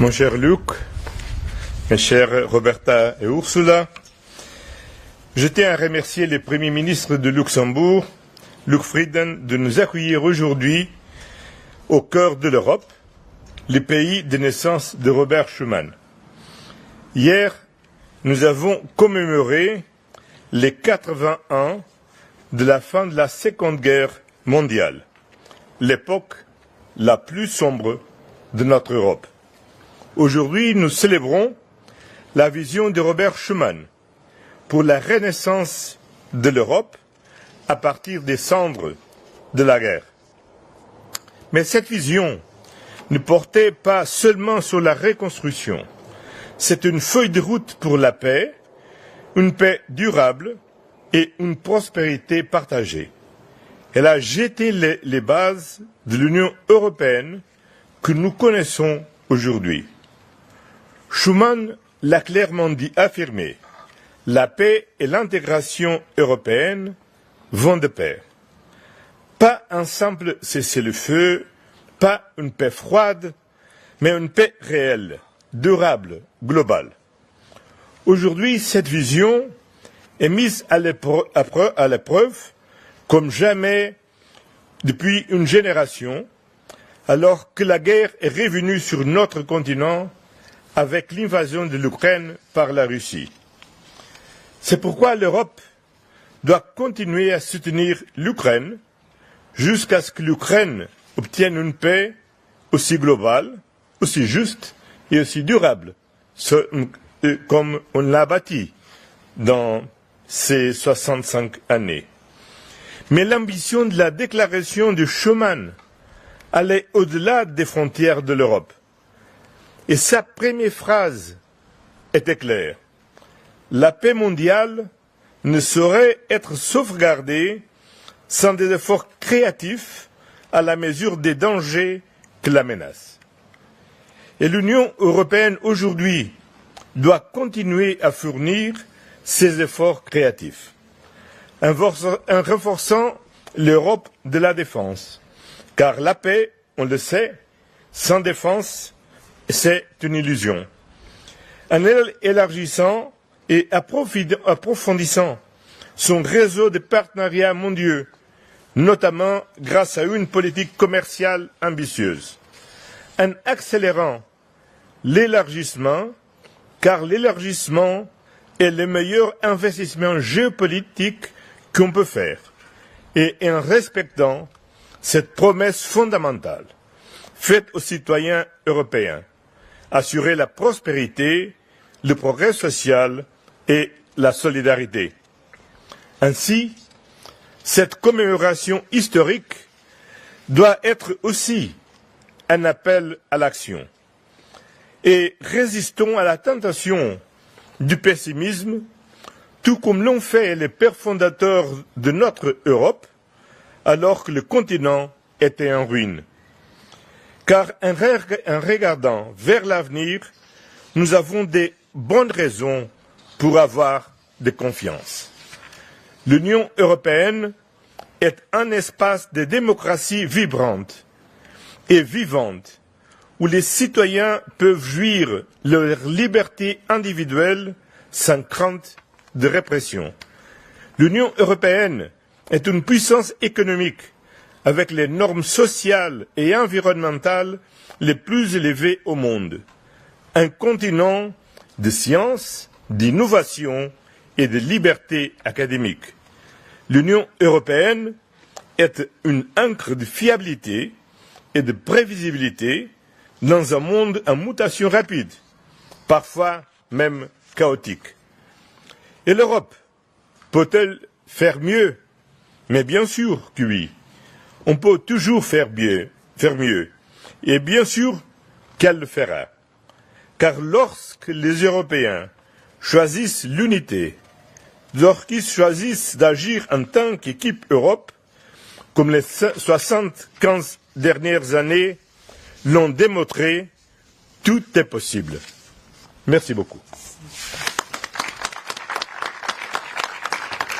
Mon cher Luc, mes chers Roberta et Ursula, je tiens à remercier le Premier ministre de Luxembourg, Luc Frieden, de nous accueillir aujourd'hui au cœur de l'Europe, le pays de naissance de Robert Schuman. Hier, nous avons commémoré les 80 ans de la fin de la Seconde Guerre mondiale, l'époque la plus sombre de notre Europe. Aujourd'hui, nous célébrons la vision de Robert Schuman pour la renaissance de l'Europe à partir des cendres de la guerre. Mais cette vision ne portait pas seulement sur la reconstruction. C'est une feuille de route pour la paix, une paix durable et une prospérité partagée. Elle a jeté les bases de l'Union européenne que nous connaissons aujourd'hui. Schuman l'a clairement affirmé, la paix et l'intégration européenne vont de pair. Pas un simple cessez-le-feu, pas une paix froide, mais une paix réelle, durable, globale. Aujourd'hui, cette vision est mise à l'épreuve comme jamais depuis une génération, alors que la guerre est revenue sur notre continent avec l'invasion de l'Ukraine par la Russie. C'est pourquoi l'Europe doit continuer à soutenir l'Ukraine jusqu'à ce que l'Ukraine obtienne une paix aussi globale, aussi juste et aussi durable, comme on l'a bâti dans ces 65 années. Mais l'ambition de la déclaration de Schuman allait au-delà des frontières de l'Europe. Et sa première phrase était claire. La paix mondiale ne saurait être sauvegardée sans des efforts créatifs à la mesure des dangers que la menacent. Et l'Union européenne aujourd'hui doit continuer à fournir ces efforts créatifs, en renforçant l'Europe de la défense, car la paix, on le sait, sans défense, c'est une illusion. En élargissant et approfondissant son réseau de partenariats mondiaux, notamment grâce à une politique commerciale ambitieuse, en accélérant l'élargissement, car l'élargissement est le meilleur investissement géopolitique qu'on peut faire, et en respectant cette promesse fondamentale faite aux citoyens européens, assurer la prospérité, le progrès social et la solidarité. Ainsi, cette commémoration historique doit être aussi un appel à l'action. Et résistons à la tentation du pessimisme, tout comme l'ont fait les pères fondateurs de notre Europe, alors que le continent était en ruine. Car en regardant vers l'avenir, nous avons de bonnes raisons pour avoir de confiance. L'Union européenne est un espace de démocratie vibrante et vivante, où les citoyens peuvent jouir de leur liberté individuelle sans crainte de répression. L'Union européenne est une puissance économique avec les normes sociales et environnementales les plus élevées au monde. Un continent de science, d'innovation et de liberté académique. L'Union européenne est une ancre de fiabilité et de prévisibilité dans un monde en mutation rapide, parfois même chaotique. Et l'Europe peut-elle faire mieux? Mais bien sûr que oui. On peut toujours faire mieux, et bien sûr qu'elle le fera. Car lorsque les Européens choisissent l'unité, lorsqu'ils choisissent d'agir en tant qu'équipe Europe, comme les 75 dernières années l'ont démontré, tout est possible. Merci beaucoup.